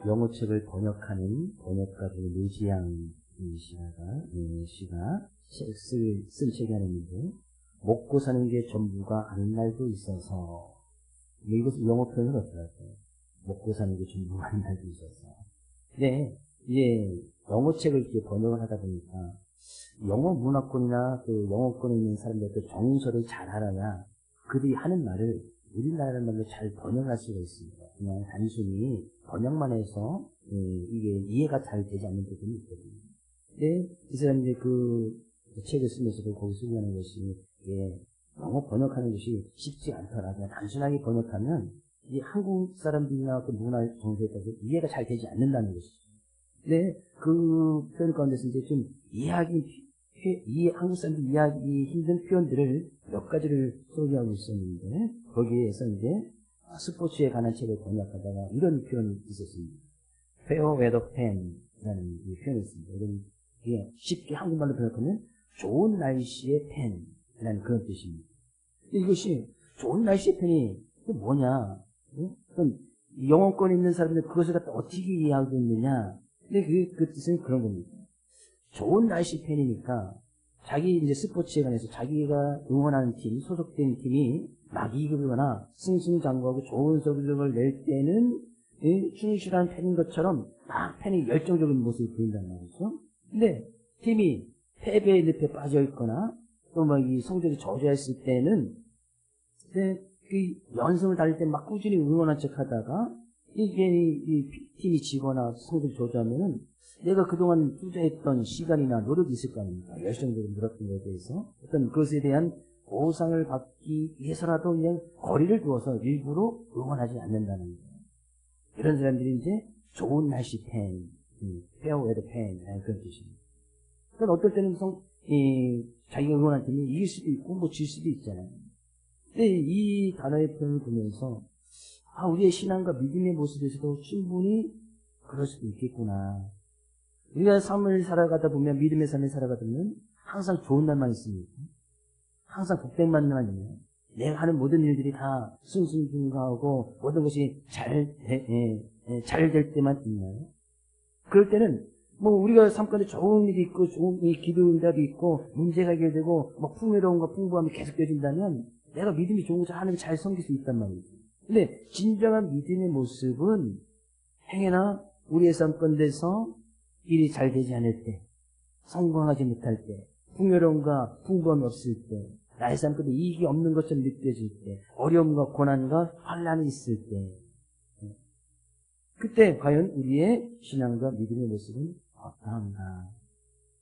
영어책을 번역하는 번역가 류지양 씨가 쓴 책이 하나 있는데, 먹고 사는 게 전부가 아닌 날도 있어서, 이것은 영어 표현을 어떻게 할까요? 먹고 사는 게 전부가 아닌 날도 있어서. 근데 이제 영어책을 이렇게 번역을 하다 보니까 영어 문화권이나 그 영어권에 있는 사람들도 정서를 잘 알아야 그들이 하는 말을 우리나라 말로 잘 번역할 수가 있습니다. 그냥 단순히 번역만 해서 이게 이해가 잘 되지 않는 부분이 있거든요. 근데 이 사람들이 그 책을 쓰면서도 거기서 얘기하는 것이, 영어 번역하는 것이 쉽지 않더라. 그냥 단순하게 번역하면 이 한국 사람들이나 그 문화 정서에 따라서 이해가 잘 되지 않는다는 것이죠. 근데 그 표현 가운데서 이제 좀 한국 사람들 이해하기 힘든 표현들을 몇 가지를 소개하고 있었는데, 거기에서 이제 스포츠에 관한 책을 번역하다가 이런 표현이 있었습니다. Fair weather fan이라는 이 표현이 있습니다. 이게 쉽게 한국말로 번역하면 좋은 날씨의 팬이라는 그런 뜻입니다. 이것이 좋은 날씨의 팬이 뭐냐? 그럼 영어권에 있는 사람들 그것을 갖다 어떻게 이해하고 있느냐? 근데 그 뜻은 그런 겁니다. 좋은 날씨 팬이니까 자기 이제 스포츠에 관해서 자기가 응원하는 팀, 소속된 팀이 막 이기거나 승승장구하고 좋은 성적을 낼 때는 충실한 팬인 것처럼 막 팬이 열정적인 모습을 보인다는 말이죠. 근데 팀이 패배의 늪에 빠져 있거나 또 막 이 성적이 저조했을 때는 그 연승을 달릴 때 막 꾸준히 응원한 척 하다가 이 팀이 지거나 성적이 저조하면은 내가 그동안 투자했던 시간이나 노력이 있을 거 아닙니까? 열정적으로 늘었던 것에 대해서 어떤 그것에 대한 보상을 받기 위해서라도 그냥 거리를 두어서 일부러 응원하지 않는다는 거예요. 이런 사람들이 이제 좋은 날씨 팬, 페어 웨더 팬이라는 그런 뜻입니다. 그러니까 어떨 때는 자기가 응원한 팀이 이길 수도 있고 뭐 질 수도 있잖아요. 근데 이 단어의 표현을 보면서 우리의 신앙과 믿음의 모습에서도 충분히 그럴 수도 있겠구나. 우리가 삶을 살아가다 보면, 믿음의 삶을 살아가다 보면 항상 좋은 날만 있습니다. 항상 복된 날만 있나요? 내가 하는 모든 일들이 다 승승장구하고 모든 것이 잘 될 때만 있나요? 그럴 때는 뭐 우리가 삶 가운데 좋은 일이 있고 좋은 기도 응답이 있고 문제가 해결되고 뭐 풍요로움과 풍부함이 계속되어진다면 내가 믿음이 좋은 것을 하나님 잘 섬길 수 있단 말이죠. 근데 진정한 믿음의 모습은 행여나 우리의 삶 가운데서 일이 잘 되지 않을 때, 성공하지 못할 때, 풍요로움과 풍부함이 없을 때, 나의 삶 가운데 이익이 없는 것처럼 느껴질 때, 어려움과 고난과 환난이 있을 때, 그때 과연 우리의 신앙과 믿음의 모습은 어떠한가?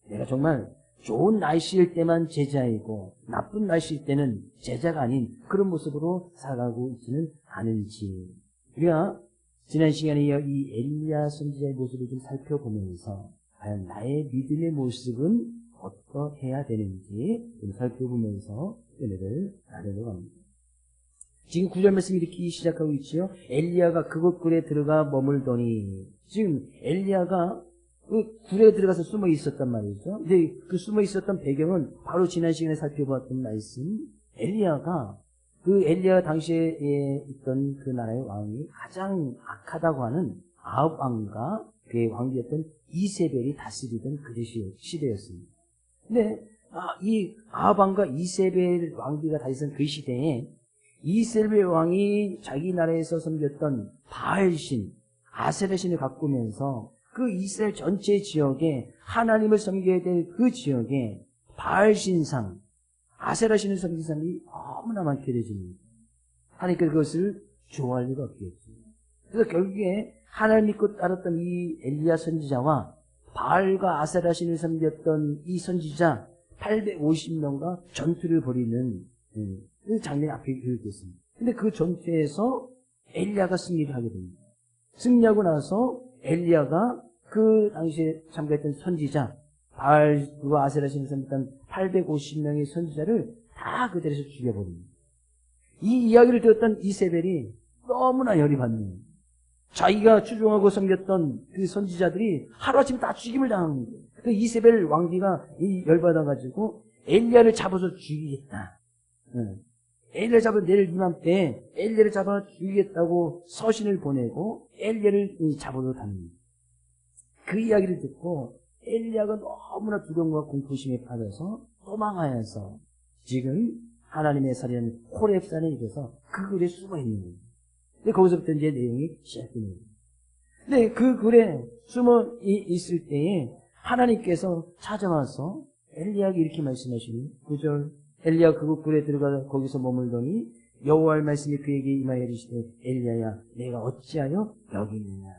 내가 정말 좋은 날씨일 때만 제자이고 나쁜 날씨일 때는 제자가 아닌 그런 모습으로 살아가고 있지는 않은지, 우리가 지난 시간에 이 엘리야 선지자의 모습을 좀 살펴보면서 과연 나의 믿음의 모습은 어떠해야 되는지 좀 살펴보면서 은혜를 나누려고 합니다. 지금 9절 말씀 이렇게 시작하고 있지요. 엘리야가 그곳 굴에 들어가 머물더니, 지금 엘리야가 그 굴에 들어가서 숨어 있었단 말이죠. 근데 그 숨어 있었던 배경은 바로 지난 시간에 살펴보았던 말씀, 엘리야가 당시에 있던 그 나라의 왕이 가장 악하다고 하는 아합 왕과 그의 왕비였던 이세벨이 다스리던 그 시대였습니다. 근데 이 아합 왕과 이세벨 왕비가 다스리던 그 시대에 이세벨 왕이 자기 나라에서 섬겼던 바알신, 아세라신을 가꾸면서 그 이스라엘 전체 지역에 하나님을 섬겨야 될 그 지역에 바알신상, 아세라신을 섬긴 사람이 너무나 많게 되집니다. 하나님께서 그것을 좋아할 리가 없겠죠. 그래서 결국에 하나님 믿고 따랐던 이 엘리야 선지자와 바알과 아세라신을 섬겼던 이 선지자 850명과 전투를 벌이는 그 장면이 앞에 기록됐습니다. 근데 그 전투에서 엘리야가 승리를 하게 됩니다. 승리하고 나서 엘리야가 그 당시에 참가했던 선지자, 바알과 아세라신을 섬겼던 850명의 선지자를 다 그 자리에서 죽여버립니다. 이 이야기를 들었던 이세벨이 너무나 열이 받는, 자기가 추종하고 섬겼던 그 선지자들이 하루아침에 다 죽임을 당하는 거예요. 그 이세벨 왕비가 열받아가지고 엘리야를 잡아서 죽이겠다. 엘리야 잡아 내일 이맘때 엘리야를 잡아 죽이겠다고 서신을 보내고 엘리야를 잡으러 다닙니다. 그 이야기를 듣고 엘리야가 너무나 두려움과 공포심에 빠져서 도망하여서 지금 하나님의 살이라는 호렙산에 이르러서 그 굴에 숨어 있는 거예요. 근데 거기서부터 이제 내용이 시작됩니다. 근데 그 굴에 숨어 있을 때에 하나님께서 찾아와서 엘리야에게 이렇게 말씀하시니 9절 엘리야 그 굴에 들어가 거기서 머물더니 여호와의 말씀이 그에게 임하여 이르시되 엘리야야 내가 어찌하여 여기 있느냐.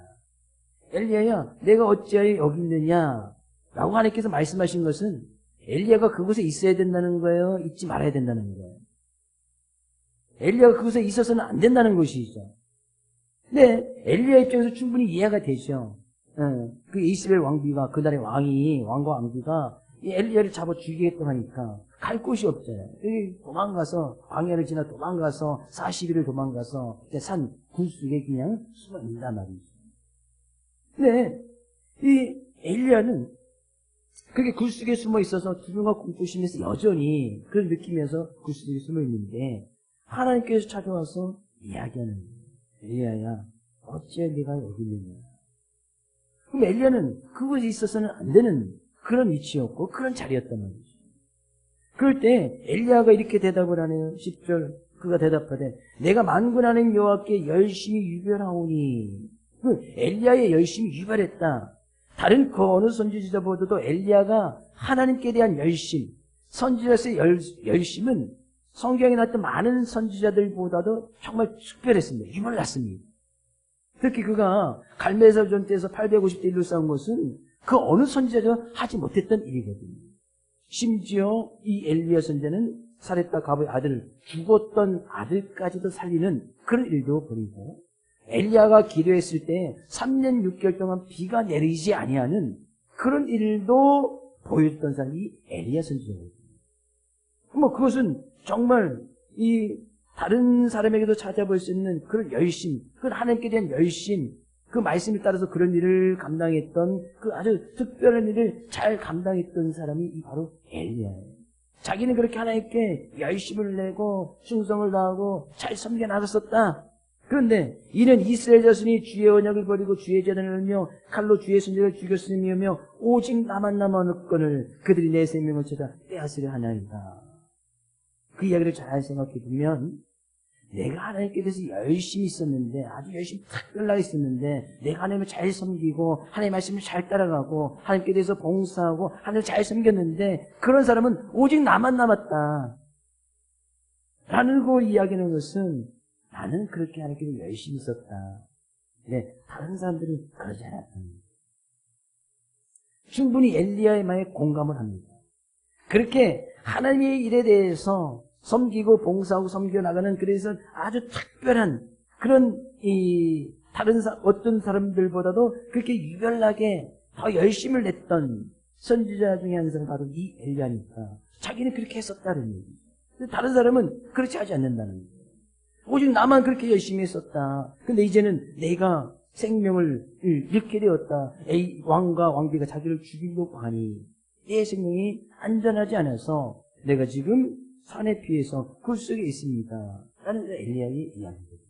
엘리야야 내가 어찌하여 여기 있느냐 라고 하나님께서 말씀하신 것은 엘리야가 그곳에 있어야 된다는 거예요? 있지 말아야 된다는 거예요? 엘리야가 그곳에 있어서는 안 된다는 것이죠. 근데 엘리야 입장에서 충분히 이해가 되죠. 그 이스라엘 왕비가 그날의 왕과 왕비가 이 엘리야를 잡아 죽이겠다고 하니까 갈 곳이 없잖아요. 여기 도망가서 광야를 지나 도망가서 40일을 도망가서 산 굴속에 그냥 숨어 있단 말이죠. 근데 이 엘리야는 그렇게 굴속에 숨어 있어서 두려움과 공포심에서 여전히 그걸 느끼면서 굴속에 숨어 있는데 하나님께서 찾아와서 이야기하는 거예요. 엘리야야 어찌해 네가 여기 있느냐. 그럼 엘리야는 그곳에 있어서는 안 되는 그런 위치였고 그런 자리였단 말이죠. 그럴 때 엘리야가 이렇게 대답을 하네요. 10절 그가 대답하되 내가 만군 하나님 여호와께 열심히 유별하오니. 엘리야의 열심히 유별했다. 다른 그 어느 선지자보다도 엘리야가 하나님께 대한 열심, 선지자의 열심은 성경에 나왔던 많은 선지자들보다도 정말 특별했습니다. 유별났습니다. 특히 그가 갈멜살 전투에서 850대 1로 싸운 것은 그 어느 선지자도 하지 못했던 일이거든요. 심지어 이 엘리야 선지자는 사렙다 가부의 아들을 죽었던 아들까지도 살리는 그런 일도 벌이고 엘리야가 기도했을 때 3년 6개월 동안 비가 내리지 아니하는 그런 일도 보여줬던 사람이 엘리야 선지자거든요. 뭐 그것은 정말 이 다른 사람에게도 찾아볼 수 있는 그런 열심, 그 하나님께 대한 열심, 그 말씀에 따라서 그런 일을 감당했던 그 아주 특별한 일을 잘 감당했던 사람이 바로 엘리야예요. 자기는 그렇게 하나님께 열심을 내고 충성을 다하고 잘 섬겨 나갔었다. 그런데 이는 이스라엘 자손이 주의 언약을 버리고 주의 제단을 하며 칼로 주의 선지자를 죽였으며 오직 나만 남았건을 그들이 내 생명을 찾아 빼앗으려 하나이다. 그 이야기를 잘 생각해 보면 내가 하나님께 대해서 열심히 있었는데 아주 열심히 특별하게 있었는데 내가 하나님을 잘 섬기고 하나님의 말씀을 잘 따라가고 하나님께 대해서 봉사하고 하나님을 잘 섬겼는데 그런 사람은 오직 나만 남았다 라는 걸 이야기하는 것은 나는 그렇게 하나님께 대해서 열심히 있었다. 네, 다른 사람들은 그러지 않았다. 충분히 엘리야의 말에 공감을 합니다. 그렇게 하나님의 일에 대해서 섬기고 봉사하고 섬겨나가는 그래서 아주 특별한 그런 다른 어떤 사람들보다도 그렇게 유별나게 더 열심을 냈던 선지자 중에 한 사람이 바로 이 엘리야니까 자기는 그렇게 했었다는 얘기죠. 다른 사람은 그렇지 하지 않는다는 거예요. 오직 나만 그렇게 열심히 했었다. 근데 이제는 내가 생명을 잃게 되었다. 왕과 왕비가 자기를 죽이려고 하니 내 생명이 안전하지 않아서 내가 지금 산의 피해서 굴 속에 있습니다. 라는 엘리야의 이야기입니다.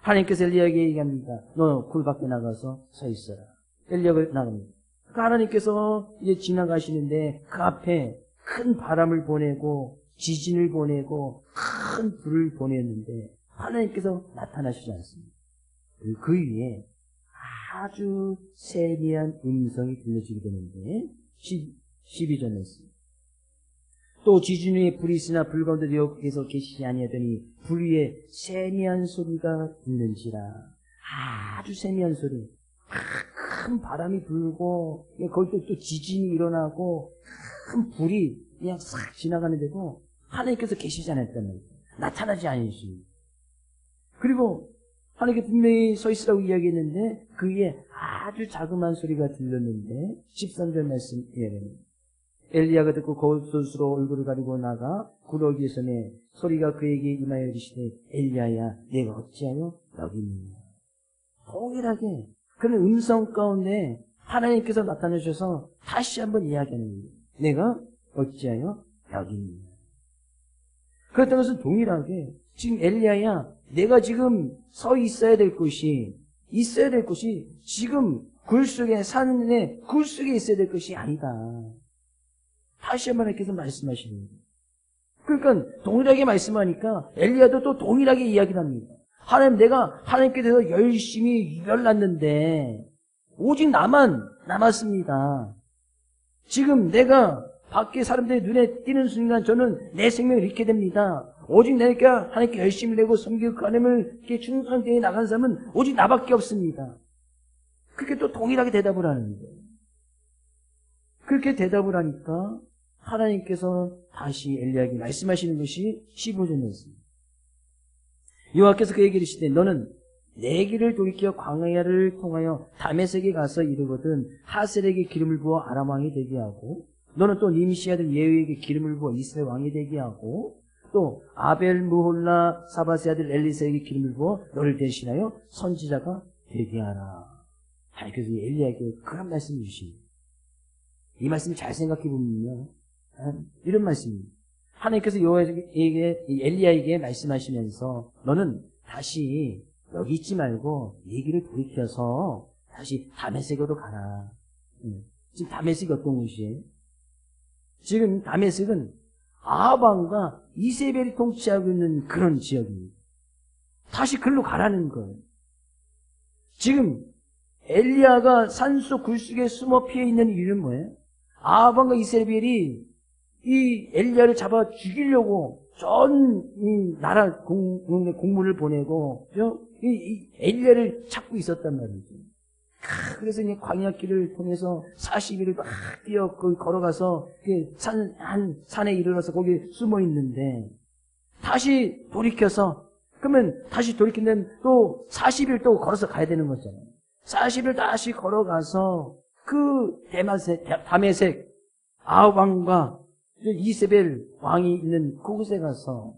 하나님께서 엘리야에게 얘기합니다. 너 굴 밖에 나가서 서 있어라. 엘리야가 나갑니다. 하나님께서 이제 지나가시는데 그 앞에 큰 바람을 보내고 지진을 보내고 큰 불을 보냈는데 하나님께서 나타나시지 않습니다. 그 위에 아주 세미한 음성이 들려지게 되는데 12절 말씀. 또 지진 위에 불이 있으나 불 가운데 여호와께서 계시지 아니하더니 불 위에 세미한 소리가 듣는지라. 아주 세미한 소리. 큰 바람이 불고 거기 또 지진이 일어나고 큰 불이 그냥 싹 지나가는데도 하나님께서 계시지 않았다는 거예요. 나타나지 않으십니다. 그리고 하나님께 분명히 서 있으라고 이야기했는데 그 위에 아주 자그마한 소리가 들렸는데 13절 말씀 이야기합니다. 엘리야가 듣고 거울솥으로 얼굴을 가리고 나가 구러기에 서매 소리가 그에게 임하여 이르시되 엘리야야 내가 어찌하여 여기 있느냐. 동일하게 그런 음성 가운데 하나님께서 나타나셔서 다시 한번 이야기하는 거예요. 내가 어찌하여 여기 있느냐. 그렇다는 것은 동일하게 지금 엘리야야, 내가 지금 서 있어야 될 곳이 지금 굴 속에 산에 굴 속에 있어야 될 것이 아니다. 다시 한번 하나님께서 말씀하시는 거예요. 그러니까 동일하게 말씀하니까 엘리야도 또 동일하게 이야기를 합니다. 하나님, 내가 하나님께 대해서 열심히 일어났는데 오직 나만 남았습니다. 지금 내가 밖에 사람들의 눈에 띄는 순간 저는 내 생명을 잃게 됩니다. 오직 내가 하나님께 열심히 내고 섬기고 그 하나님을 이렇게 충성되게 나간 사람은 오직 나밖에 없습니다. 그렇게 또 동일하게 대답을 하는 거예요. 그렇게 대답을 하니까 하나님께서 다시 엘리야에게 말씀하시는 것이 15절이었습니다. 여호와께서 그에게 이르시되 너는 내 길을 돌이켜 광야를 통하여 다메섹에 가서 이르거든 하셀에게 기름을 부어 아람 왕이 되게 하고 너는 또 님시 아들 예후에게 기름을 부어 이스라엘 왕이 되게 하고 또 아벨 무홀라 사바세 아들 엘리사에게 기름을 부어 너를 대신하여 선지자가 되게 하라. 하나님께서 엘리야에게 그런 말씀을 주십니다. 이 말씀을 잘 생각해 보면요, 이런 말씀입니다. 하나님께서 엘리야에게 말씀하시면서 너는 다시 여기 있지 말고 이 길을 돌이켜서 다시 다메섹으로 가라. 지금 다메섹이 어떤 곳이에요? 지금 다메섹은 아합 왕과 이세벨이 통치하고 있는 그런 지역입니다. 다시 글로 가라는 거예요. 지금 엘리야가 산속 굴속에 숨어 피해 있는 이유는 뭐예요? 아합 왕과 이세벨이 이 엘리야를 잡아 죽이려고 전 이 나라 공문을 보내고 이 엘리야를 찾고 있었단 말이죠. 그래서 이제 광야길을 통해서 40일을 막 뛰어 걸어가서 산에 이르러서 거기 숨어 있는데 다시 돌이켜서 그러면 다시 돌이키면 또 40일 또 걸어서 가야 되는 거잖아요. 40일 다시 걸어가서 그 다메섹 아합 왕과 이세벨 왕이 있는 그곳에 가서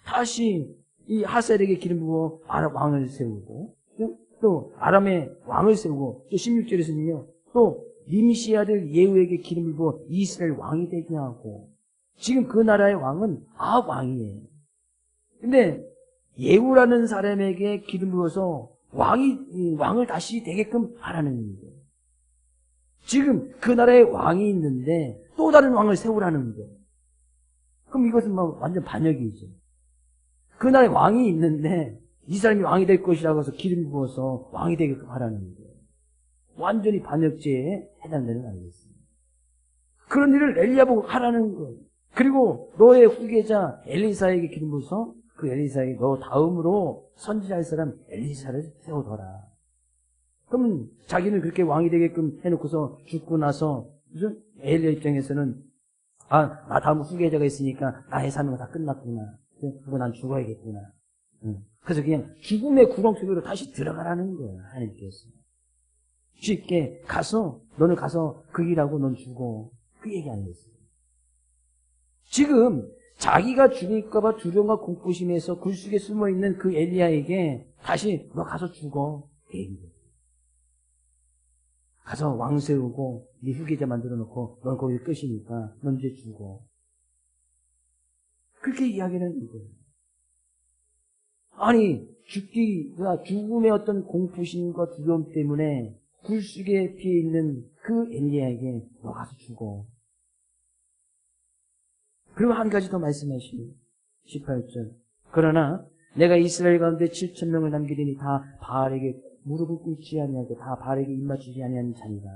다시 이 하셀에게 기름 부어 아람 왕을 세우고 또 아람의 왕을 세우고 또 16절에서는요 또 님시 아들 예후에게 기름을 부어 이스라엘 왕이 되게 하고 지금 그 나라의 왕은 아합 왕이에요. 근데 예후라는 사람에게 기름 부어서 왕을 다시 되게끔 하라는 거예요. 지금 그 나라에 왕이 있는데 또 다른 왕을 세우라는 거예요. 그럼 이것은 뭐 완전 반역이죠. 그 나라에 왕이 있는데 이 사람이 왕이 될 것이라고 해서 기름 부어서 왕이 되게끔 하라는 거예요. 완전히 반역죄에 해당되는 아니겠습니까? 그런 일을 엘리야 보고 하라는 거예요. 그리고 너의 후계자 엘리사에게 기름 부어서 그 엘리사에게 너 다음으로 선지자할 사람 엘리사를 세워둬라. 그러면 자기는 그렇게 왕이 되게끔 해놓고서 죽고 나서 엘리야 입장에서는 나 다음 후계자가 있으니까 나의 삶은 다 끝났구나. 그리고 난 죽어야겠구나. 그래서 그냥 죽음의 구렁 속으로 다시 들어가라는 거예요. 하나님께서. 쉽게 너는 가서 그 일하고 넌 죽어. 그 얘기 아니겠어요. 지금 자기가 죽을까봐 두려움과 공포심에서 굴속에 숨어있는 그 엘리야에게 다시 너 가서 죽어. 그 얘기예요. 가서 왕 세우고 네 후계자 만들어 놓고 넌 거기 끝이니까 넌 이제 죽어. 그렇게 이야기하는 거예요. 아니 죽음의 어떤 공포심과 두려움 때문에 굴속에 피해 있는 그 엘리야에게 너 가서 죽어. 그리고 한 가지 더 말씀하시니 18절 그러나 내가 이스라엘 가운데 7,000명을 남기리니 다 바알에게 무릎을 꿇지 아니하고 다 바알에게 입맞추지 아니하는 자니라.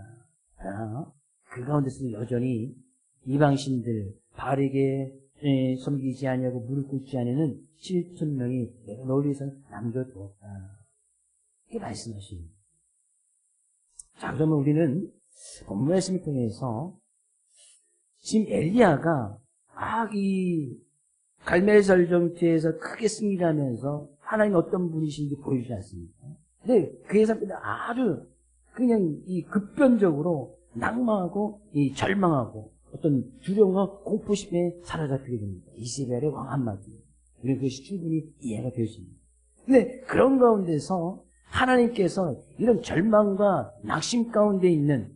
그 가운데서 여전히 이방신들 바알에게 섬기지 아니하고 무릎 꿇지 아니하는 7,000명이 내가 너를 위해서 남겨두었다. 이렇게 말씀하십니다. 자, 그러면 우리는 본문 말씀을 통해서 지금 엘리야가 이 갈멜설정투에서 크게 승리하면서 하나님 어떤 분이신지 보여주지 않습니까? 근데 그의 삶은 아주 그냥 이 급변적으로 낭망하고 이 절망하고 어떤 두려움과 공포심에 사로잡히게 됩니다. 이세벨의 왕 한마디. 우리는 그것이 충분히 이해가 되어집니다. 근데 그런 가운데서 하나님께서 이런 절망과 낙심 가운데 있는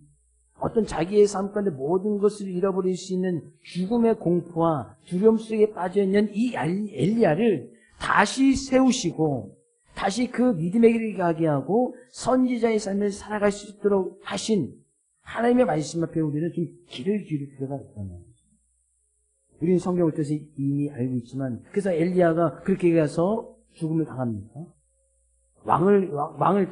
어떤 자기의 삶 가운데 모든 것을 잃어버릴 수 있는 죽음의 공포와 두려움 속에 빠져있는 이 엘리야를 다시 세우시고 다시 그 믿음의 길을 가게 하고 선지자의 삶을 살아갈 수 있도록 하신 하나님의 말씀 앞에 우리는 좀 귀를 기울일 필요가 있다는. 우리는 성경을 통해서 이미 알고 있지만, 그래서 엘리야가 그렇게 가서 죽음을 당합니까?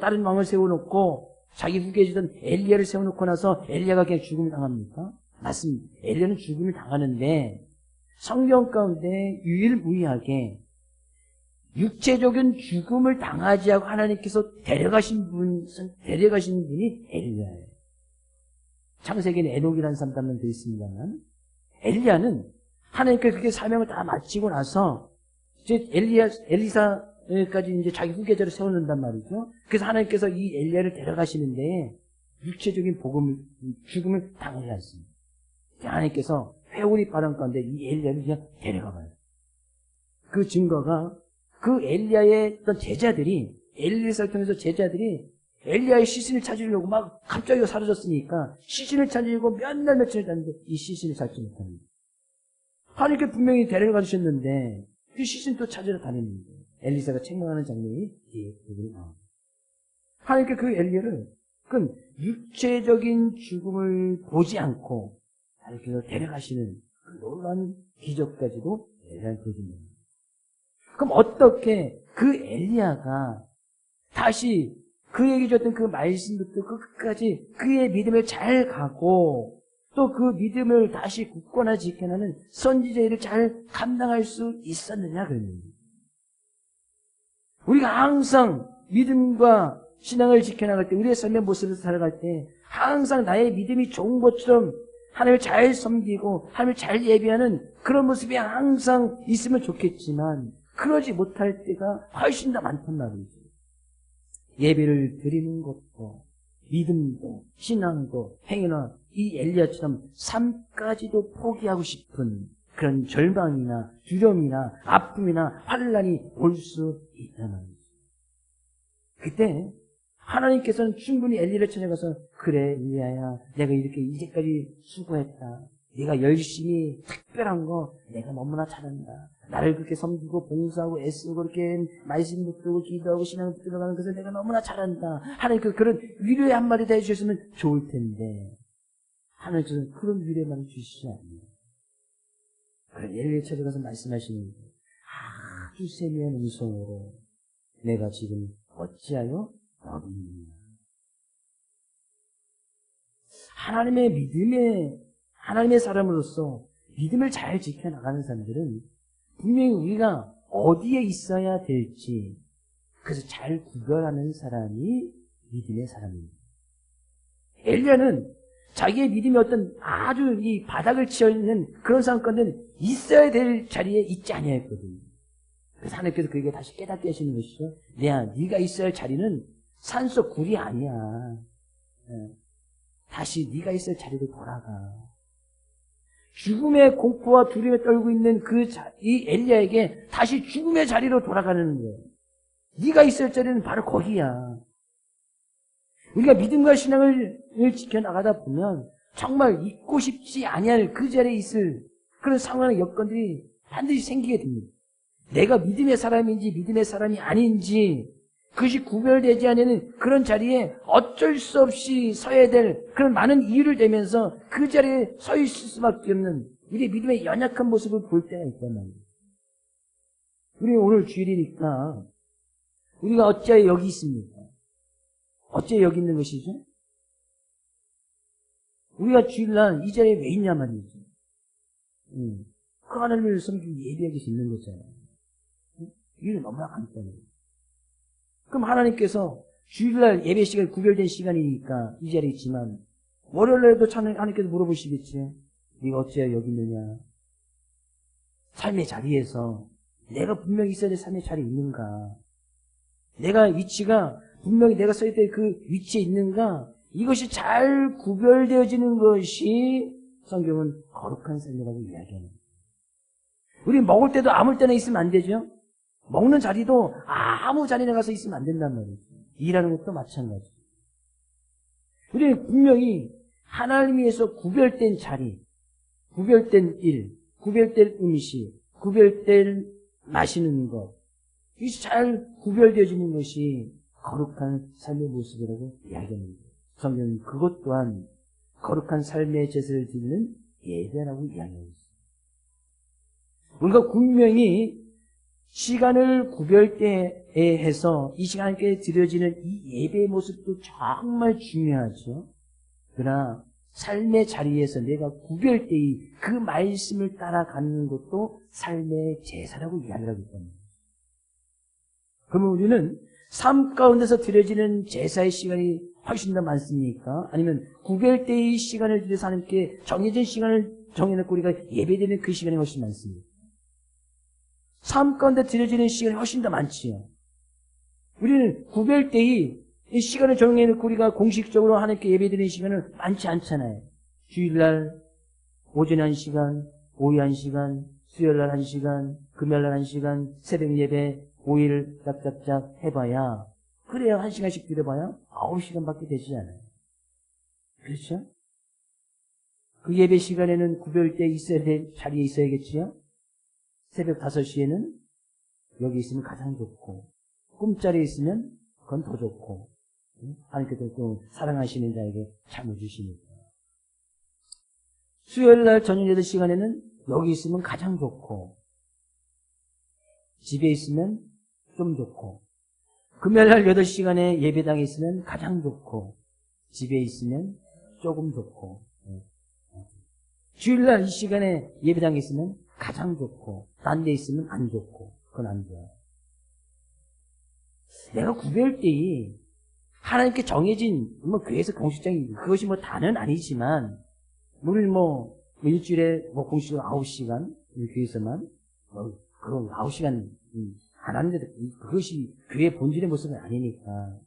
다른 왕을 세워놓고 자기 후계지던 엘리야를 세워놓고 나서 엘리야가 그냥 죽음을 당합니까? 맞습니다. 엘리야는 죽음을 당하는데 성경 가운데 유일무이하게 육체적인 죽음을 당하지 않고 하나님께서 데려가신 분이 엘리야예요. 창세기에는 에녹이라는 사람 담는 되어 있습니다만, 엘리야는 하나님께서 그렇게 사명을 다 마치고 나서 이제 엘리사까지 이제 자기 후계자를 세워놓는단 말이죠. 그래서 하나님께서 이 엘리야를 데려가시는데 육체적인 죽음을 당하지 않습니다. 하나님께서 회오리 바람 가운데 이 엘리야를 그냥 데려가봐요. 그 증거가 그 엘리야의 어떤 제자들이, 엘리사를 통해서 제자들이 엘리야의 시신을 찾으려고 막 갑자기 사라졌으니까 시신을 찾으려고 몇 날 며칠을 갔는데 이 시신을 찾지 못합니다. 하나님께 분명히 데려가 주셨는데 그 시신 또 찾으러 다녔는데 엘리사가 책망하는 장면이 여기 나옵니다. 하나님께 그 엘리야를 그 육체적인 죽음을 보지 않고 하나님께서 데려가시는 그 놀라운 기적까지도 엘리야는 보여줍니다. 그럼 어떻게 그 엘리야가 다시 그에게 줬던 그 말씀부터 끝까지 그의 믿음을 잘 가고 또 그 믿음을 다시 굳건하게 지켜나는 선지자의 일을 잘 감당할 수 있었느냐 그러는 거예요. 우리가 항상 믿음과 신앙을 지켜나갈 때, 우리의 삶의 모습을 살아갈 때 항상 나의 믿음이 좋은 것처럼 하나님을 잘 섬기고 하나님을 잘 예배하는 그런 모습이 항상 있으면 좋겠지만 그러지 못할 때가 훨씬 더 많단 말이죠. 예배를 드리는 것도 믿음도 신앙도 행위나 이 엘리야처럼 삶까지도 포기하고 싶은 그런 절망이나 두려움이나 아픔이나 환난이 올 수 있다는 거죠. 그때 하나님께서는 충분히 엘리야를 찾아가서 그래 엘리야야, 내가 이렇게 이제까지 수고했다. 네가 열심히 특별한 거 내가 너무나 잘한다. 나를 그렇게 섬기고 봉사하고 애쓰고 그렇게 말씀 붙들고 기도하고 신앙 붙들어가는 것을 내가 너무나 잘한다. 하나님 그런 위로의 한마디 다 해주셨으면 좋을 텐데 하나님께서는 그런 위로의 말을 주시지 않네요. 그래 엘리야 찾아가서 말씀하시는 거예요. 아주 세미한 음성으로 내가 지금 어찌하여 너를 믿느냐. 하나님의 사람으로서 믿음을 잘 지켜나가는 사람들은 분명히 우리가 어디에 있어야 될지 그래서 잘 구별하는 사람이 믿음의 사람입니다. 엘리야는 자기의 믿음이 어떤 아주 이 바닥을 치어있는 그런 상황 가운데 있어야 될 자리에 있지 아니했거든요. 그래서 하나님께서 그에게 다시 깨닫게 하시는 것이죠. 네가 있어야 할 자리는 산속 굴이 아니야. 다시 네가 있어야 할 자리로 돌아가. 죽음의 공포와 두려움에 떨고 있는 이 엘리야에게 다시 죽음의 자리로 돌아가는 거예요. 네가 있어야 할 자리는 바로 거기야. 우리가 믿음과 신앙을 지켜나가다 보면 정말 잊고 싶지 아니할 그 자리에 있을 그런 상황의 여건들이 반드시 생기게 됩니다. 내가 믿음의 사람인지 믿음의 사람이 아닌지 그것이 구별되지 않는 그런 자리에 어쩔 수 없이 서야 될 그런 많은 이유를 대면서 그 자리에 서 있을 수밖에 없는 우리의 믿음의 연약한 모습을 볼 때가 있단 말이에요. 우리 오늘 주일이니까 우리가 어찌하여 여기 있습니까? 어찌 여기 있는 것이죠? 우리가 주일날 이 자리에 왜 있냐 말이죠. 그 하나님을 섬기고 예배하기 있는 거잖아요. 이게 너무나 간단해요. 그럼 하나님께서 주일날 예배 시간 구별된 시간이니까 이 자리에 있지만 월요일날에도 하나님께서 물어보시겠지. 네가 어찌하여 여기 있느냐. 삶의 자리에서 내가 분명히 있어야 될 삶의 자리에 있는가. 내가 위치가 분명히 내가 서야 될 그 위치에 있는가. 이것이 잘 구별되어지는 것이 성경은 거룩한 삶이라고 이야기하는 거예요. 우리 먹을 때도 아무 때나 있으면 안 되죠. 먹는 자리도 아무 자리나 가서 있으면 안 된단 말이죠. 일하는 것도 마찬가지. 우리는 분명히 하나님 위해서 구별된 자리, 구별된 일, 구별된 음식, 구별된 마시는 것, 이것이 잘 구별되어지는 것이 거룩한 삶의 모습이라고 이야기합니다. 성경은 그것 또한 거룩한 삶의 제사를 드리는 예배라고 이야기하고 있습니다. 우리가 분명히 시간을 구별되게 해서 이 시간에 드려지는 이 예배의 모습도 정말 중요하죠. 그러나 삶의 자리에서 내가 구별되이 그 말씀을 따라가는 것도 삶의 제사라고 이야기를 하기 때문에. 그러면 우리는 삶 가운데서 드려지는 제사의 시간이 훨씬 더 많습니까? 아니면 구별되이 시간을 들여서 하나님께 정해진 시간을 정해놓고 우리가 예배드리는 그 시간이 훨씬 많습니다. 삶 가운데 드려지는 시간이 훨씬 더 많지요. 우리는 구별되이 이 시간을 정해놓고 우리가 공식적으로 하나님께 예배드리는 시간은 많지 않잖아요. 주일날 오전에 1시간, 오후에 1시간, 수요일날 1시간, 금요일날 1시간, 새벽 예배 5일 짝짝짝 해봐야, 그래야 1시간씩 드려봐야 9시간밖에 되지 않아요. 그렇죠? 그 예배 시간에는 구별되어 있어야 될 자리에 있어야겠지요? 새벽 5시에는 여기 있으면 가장 좋고, 꿈자리에 있으면 그건 더 좋고, 하나님께서 또 사랑하시는 자에게 잠을 주시니까. 수요일날 저녁 8시간에는 여기 있으면 가장 좋고, 집에 있으면 좀 좋고, 금요일날 8시간에 예배당에 있으면 가장 좋고, 집에 있으면 조금 좋고, 주일날 이 시간에 예배당에 있으면 가장 좋고, 딴 데 있으면 안 좋고, 그건 안 좋아요. 내가 구별되이 하나님께 정해진, 교회에서 공식적인, 그것이 다는 아니지만, 우리 일주일에 공식으로 9시간, 교회에서만, 그건 9시간 안 하는데도 그것이 교회의 본질의 모습은 아니니까.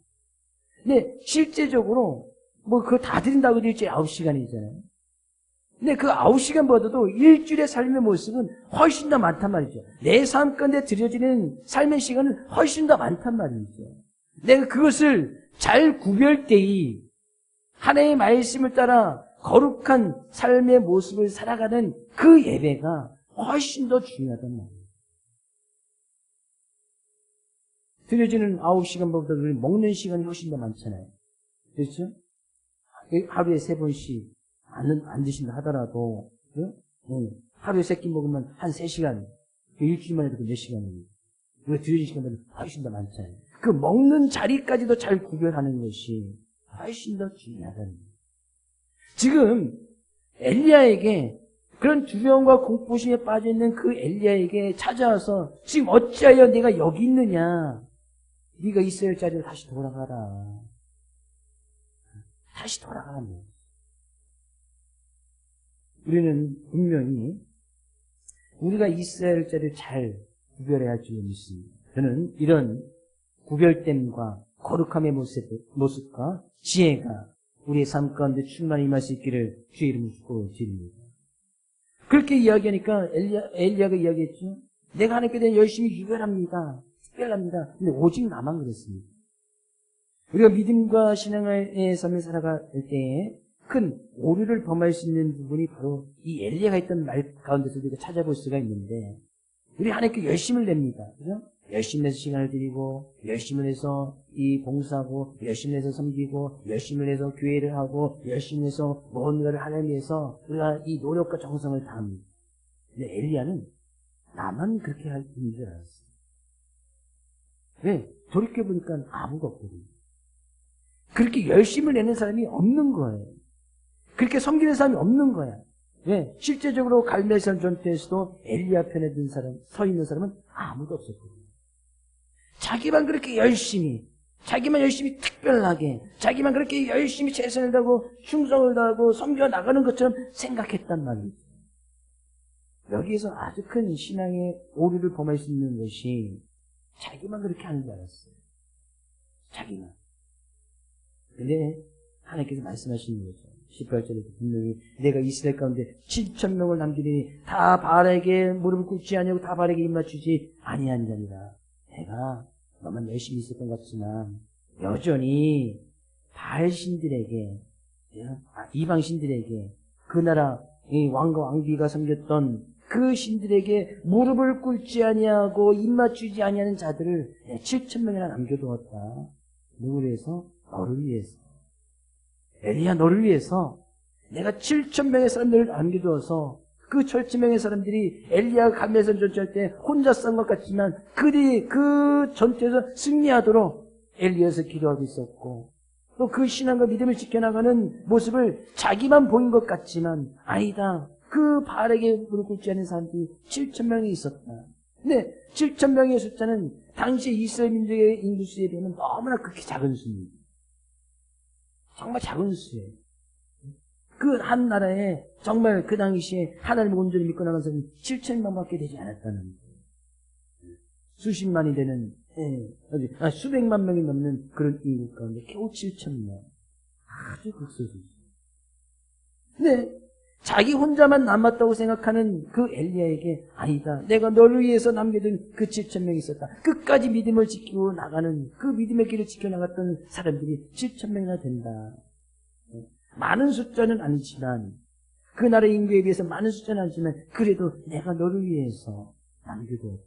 근데 실제적으로 그거 다 드린다고 해도 일주일에 9시간이잖아요. 근데 그 9시간보다도 일주일의 삶의 모습은 훨씬 더 많단 말이죠. 내 삶 가운데 드려지는 삶의 시간은 훨씬 더 많단 말이죠. 내가 그것을 잘 구별되이 하나님의 말씀을 따라 거룩한 삶의 모습을 살아가는 그 예배가 훨씬 더 중요하단 말이에요. 드려지는 9시간보다 우리 먹는 시간이 훨씬 더 많잖아요. 그렇죠? 하루에 3번씩 안 드신다 하더라도, 하루에 3끼 먹으면 한 3시간, 일주일만 해도 몇 시간이에요. 우리가 드려지는 시간보다 훨씬 더 많잖아요. 그 먹는 자리까지도 잘 구별하는 것이 훨씬 더 중요하다는 거예요. 지금 엘리야에게 그런 두려움과 공포심에 빠져있는 그 엘리야에게 찾아와서 지금 어찌하여 내가 여기 있느냐, 네가 있어야 할 자리로 다시 돌아가라. 다시 돌아가라는 거예요. 우리는 분명히 우리가 있어야 할 자리를 잘 구별해야 할 줄 믿습니다. 저는 이런 구별됨과 거룩함의 모습과 지혜가 우리의 삶 가운데 충만히 임할 수 있기를 주의 이름으로 축복드립니다. 그렇게 이야기하니까 엘리야가 이야기했죠. 내가 하나님께 대해 열심히 유별합니다. 특별합니다. 근데 오직 나만 그랬습니다. 우리가 믿음과 신앙의 삶을 살아갈 때에 큰 오류를 범할 수 있는 부분이 바로 이 엘리야가 있던 말 가운데서 우리가 찾아볼 수가 있는데, 우리 하나님께 열심을 냅니다. 그죠? 열심히 내서 시간을 드리고, 열심을 내서 이 봉사하고, 열심히 내서 섬기고, 열심을 내서 교회를 하고, 열심히 내서 뭔가를 하나님 위해서 우리가 이 노력과 정성을 다합니다. 근데 엘리야는 나만 그렇게 할 뿐인 줄 알았어요. 왜? 돌이켜보니까 아무도 없거든요. 그렇게 열심을 내는 사람이 없는 거예요. 그렇게 섬기는 사람이 없는 거야. 왜? 실제적으로 갈멜산 전투에서도 엘리야 편에 든 사람, 서 있는 사람은 아무도 없었거든요. 자기만 그렇게 열심히, 자기만 열심히 특별하게, 자기만 그렇게 열심히 최선을 다하고 충성을 다하고 섬겨 나가는 것처럼 생각했단 말이죠. 여기에서 아주 큰 신앙의 오류를 범할 수 있는 것이 자기만 그렇게 하는 줄 알았어요. 자기만. 근데 하나님께서 말씀하시는 거죠. 18절에도 분명히 내가 이스라엘 가운데 7,000명을 남기니 다 바알에게 무릎을 꿇지 아니하고 다 바알에게 입 맞추지 아니한 자니라. 내가 너만 열심히 있었던 것 같지만 여전히 바알 신들에게 이방 신들에게 그 나라 왕과 왕비가 섬겼던 그 신들에게 무릎을 꿇지 아니하고 입맞추지 아니하는 자들을 7,000명이나 남겨두었다. 누구를 위해서? 너를 위해서. 엘리야, 너를 위해서 내가 7,000명의 사람들을 남겨두어서 그 7,000명의 사람들이 엘리야가 감멜산 전투할 때 혼자 싸운 것 같지만 그들이 그 전투에서 승리하도록 엘리야에서 기도하고 있었고, 또 그 신앙과 믿음을 지켜나가는 모습을 자기만 보인 것 같지만 아니다. 그 바알에게 무릎 꿇지 않은 사람들이 7,000명이 있었다. 근데 7,000명의 숫자는 당시 이스라엘 민족의 인구수에 비하면 너무나 극히 작은 수입니다. 정말 작은 수예요. 그 한 나라에 정말 그 당시에 하나님을 온전히 믿고 나간 사람이 7,000명밖에 되지 않았다는 거예요. 수십만이 되는, 수백만 명이 넘는 그런 인구 가운데 겨우 7,000명. 아주 극소수. 근데 자기 혼자만 남았다고 생각하는 그 엘리야에게 아니다. 내가 너를 위해서 남겨둔 그 7,000명이 있었다. 끝까지 믿음을 지키고 나가는 그 믿음의 길을 지켜나갔던 사람들이 7,000명이나 된다. 많은 숫자는 아니지만 그 나라의 인구에 비해서 많은 숫자는 아니지만 그래도 내가 너를 위해서 남겨두었다.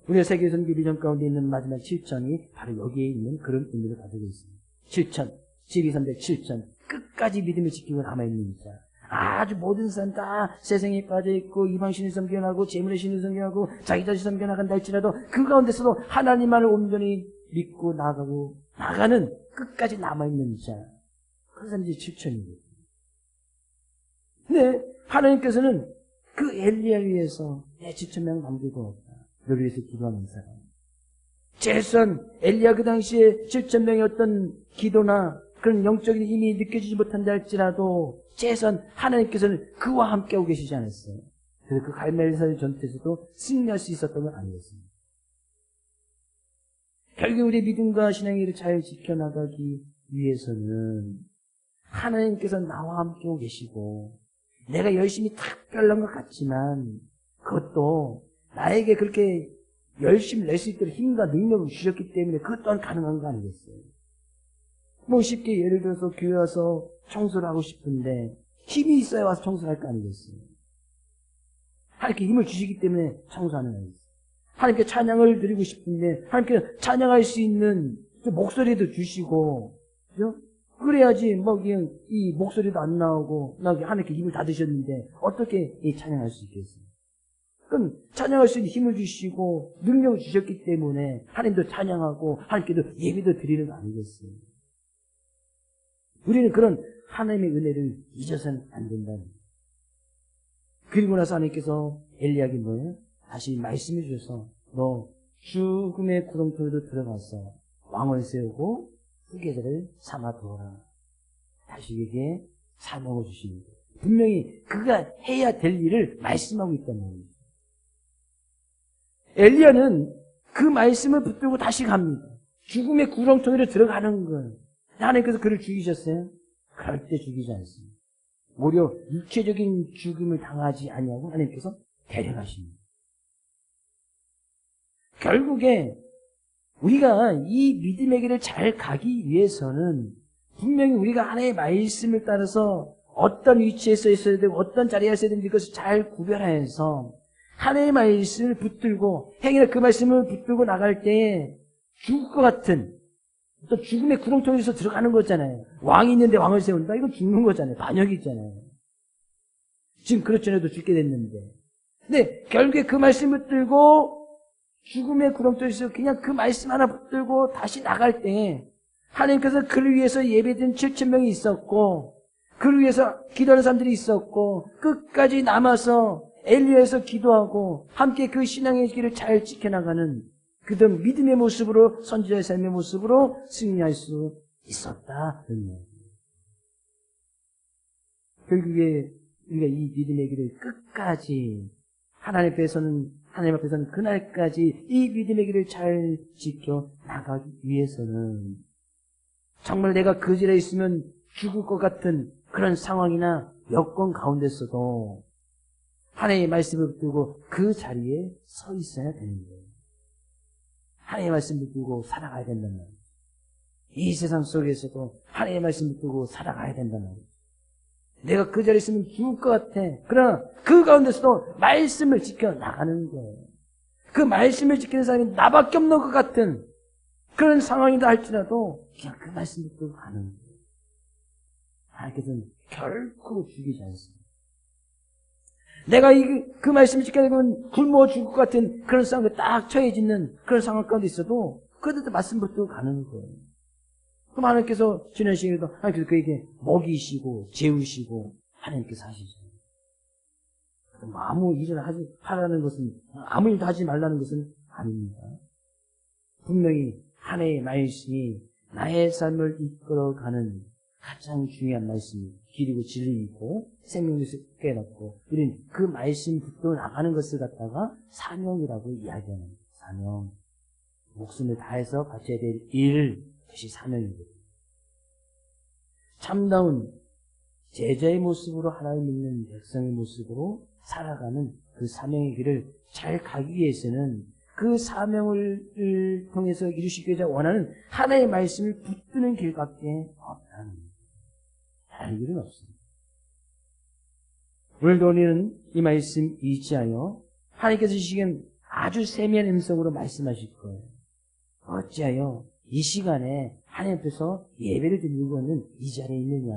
우리가 세계 선교 비전 가운데 있는 마지막 7천이 바로 여기에 있는 그런 의미를 가지고 있습니다. 7천, 12,300, 7천 끝까지 믿음을 지키고 남아있는 자. 아주 모든 사람 다 세상에 빠져있고 이방신을 섬겨나가고 재물의 신을 섬겨나가고 자기 자신 섬겨나간다 할지라도 그 가운데서도 하나님만을 온전히 믿고 나가는 끝까지 남아있는 자. 그 사람들이 7천이거든요. 근데 하나님께서는 그 엘리야를 위해서 내 7,000명 남기고 없다. 너를 위해서 기도하는 사람. 최소한 엘리야 그 당시에 7,000명의 어떤 기도나 그런 영적인 힘이 느껴지지 못한다 할지라도 최소한 하나님께서는 그와 함께하고 계시지 않았어요. 그래서 그 갈멜산 전투에서도 승리할 수 있었던 건 아니었습니다. 결국 우리 믿음과 신앙의 잘 지켜나가기 위해서는 하나님께서 나와 함께하고 계시고 내가 열심히 특별한 것 같지만 그것도 나에게 그렇게 열심히 낼 수 있도록 힘과 능력을 주셨기 때문에 그것 또한 가능한 거 아니겠어요? 뭐 쉽게 예를 들어서 교회 와서 청소를 하고 싶은데 힘이 있어야 와서 청소를 할 거 아니겠어요? 하나님께 힘을 주시기 때문에 청소하는 거예요. 하나님께 찬양을 드리고 싶은데 하나님께 찬양할 수 있는 목소리도 주시고, 그죠? 그래야지 뭐 그냥 이 목소리도 안 나오고 나 하나님께 힘을 다 드셨는데 어떻게 이 찬양할 수 있겠어요? 그럼 찬양할 수 있는 힘을 주시고 능력을 주셨기 때문에 하나님도 찬양하고 하나님께도 예배도 드리는 거 아니겠어요? 우리는 그런 하나님의 은혜를 잊어서는 안 된다는 거예요. 그리고 나서 하나님께서 엘리야에게 뭐예요? 다시 말씀해 주셔서 너 죽음의 구렁텅이로 들어가서 왕을 세우고 후계자를 삼아두어라. 다시 그에게 사명을 주십니다. 분명히 그가 해야 될 일을 말씀하고 있다는 거예요. 엘리야는 그 말씀을 붙들고 다시 갑니다. 죽음의 구렁텅이로 들어가는 거예요. 하나님께서 그를 죽이셨어요? 절대 죽이지 않습니다. 오히려 육체적인 죽음을 당하지 아니하고 하나님께서 데려가십니다. 결국에 우리가 이 믿음의 길을 잘 가기 위해서는 분명히 우리가 하나님의 말씀을 따라서 어떤 위치에 서 있어야 되고 어떤 자리에 있어야 되는지 그것을 잘 구별해서 하나님의 말씀을 붙들고 행위나 그 말씀을 붙들고 나갈 때에 죽을 것 같은 또 죽음의 구렁텅이에서 들어가는 거잖아요. 왕이 있는데 왕을 세운다? 이건 죽는 거잖아요. 반역이 있잖아요. 지금 그렇잖아요. 죽게 됐는데. 근데 결국에 그 말씀을 붙들고 죽음의 구렁텅이에서 그냥 그 말씀 하나 붙들고 다시 나갈 때 하나님께서 그를 위해서 예배드린 7,000명이 있었고 그를 위해서 기도하는 사람들이 있었고 끝까지 남아서 엘리야에서 기도하고 함께 그 신앙의 길을 잘 지켜나가는 그들 믿음의 모습으로 선지자의 삶의 모습으로 승리할 수 있었다. 결국에 우리가 이 믿음의 길을 끝까지 하나님 앞에서는 그날까지 이 믿음의 길을 잘 지켜 나가기 위해서는 정말 내가 그 자리에 있으면 죽을 것 같은 그런 상황이나 여건 가운데서도 하나님의 말씀을 붙들고 그 자리에 서 있어야 되는 거예요. 하나님의 말씀을 붙들고 살아가야 된다는 거예요. 이 세상 속에서도 하나님의 말씀을 두고 살아가야 된단 말이에요. 내가 그 자리에 있으면 죽을 것 같아. 그러나 그 가운데서도 말씀을 지켜나가는 거예요. 그 말씀을 지키는 사람이 나밖에 없는 것 같은 그런 상황이다 할지라도 그냥 그 말씀을 두고 가는 거예요. 하나님께서는 결코 죽이지 않습니다. 내가 그 말씀을 지켜내면 굶어 죽을 것 같은 그런 상황에 딱 처해지는 그런 상황 가운데 있어도 그래도 말씀을 두고 가는 거예요. 그럼 하나님께서 지난 시간에도 하나님께서 그에게 먹이시고 재우시고 하나님께서 하시잖아요. 아무 일을 하라는 것은 아무 일도 하지 말라는 것은 아닙니다. 분명히 하나님의 말씀이 나의 삶을 이끌어가는 가장 중요한 말씀이 길이고 진리이고 생명을 깨닫고 우리는 그 말씀 붙들어 나가는 것을 갖다가 사명이라고 이야기하는 거예요. 사명. 목숨을 다해서 바쳐야 될 일, 그것이 사명이거든요. 참다운 제자의 모습으로 하나님 믿는 백성의 모습으로 살아가는 그 사명의 길을 잘 가기 위해서는 그 사명을 통해서 이루시고자 원하는 하나의 말씀을 붙드는 길밖에 없다는 거예요. 다른 길은 없습니다. 오늘도 우리는 이 말씀 의지하여 하나님께서 주시기엔 아주 세미한 음성으로 말씀하실 거예요. 어찌하여 이 시간에 하나님 앞에서 예배를 드리는 것은 이 자리에 있느냐.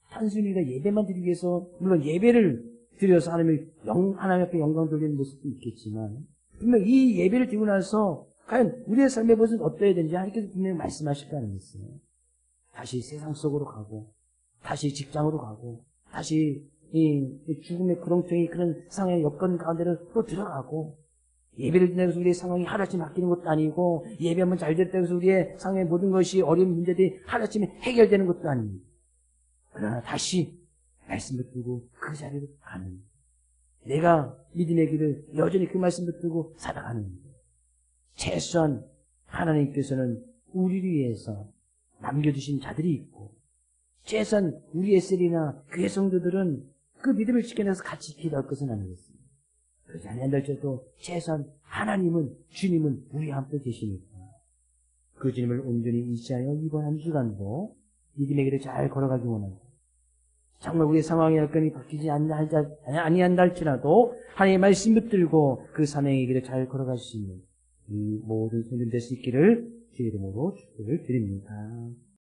단순히 우리가 예배만 드리기 위해서 물론 예배를 드려서 하나님 앞에 영광 돌리는 모습도 있겠지만 분명 이 예배를 드리고 나서 과연 우리의 삶의 모습은 어떠해야 되는지 하나님께서 분명히 말씀하실 거 아니겠어요. 다시 세상 속으로 가고 다시 직장으로 가고 다시 이 죽음의 구렁텅이 그런 상황의 여건 가운데로 또 들어가고 예배를 드린다고 해서 우리의 상황이 하루아침에 바뀌는 것도 아니고 예배하면 잘 됐다고 해서 우리의 상황의 모든 것이 어려운 문제들이 하루아침에 해결되는 것도 아닙니다. 그러나 다시 말씀을 두고 그 자리로 가는 내가 믿음의 길을 여전히 그 말씀을 두고 살아가는 거예요. 최소한 하나님께서는 우리를 위해서 남겨주신 자들이 있고 최소한 우리의 셀이나 교회 성도들은 그 믿음을 지켜내서 같이 기도할 것은 아니겠습니다. 그렇지 않을지라도 최소한 하나님은 주님은 우리와 함께 계시니까 그 주님을 온전히 의지하여 이번 한 주간도 믿음의 길을 잘 걸어가기 원합니다. 정말 우리의 상황이 여건이 바뀌지 아니한다 할지라도 하나님의 말씀 붙들고 그 사명의 길을 잘 걸어갈 수 있는 이 모든 성도들 될 수 있기를 주의 이름으로 축복을 드립니다.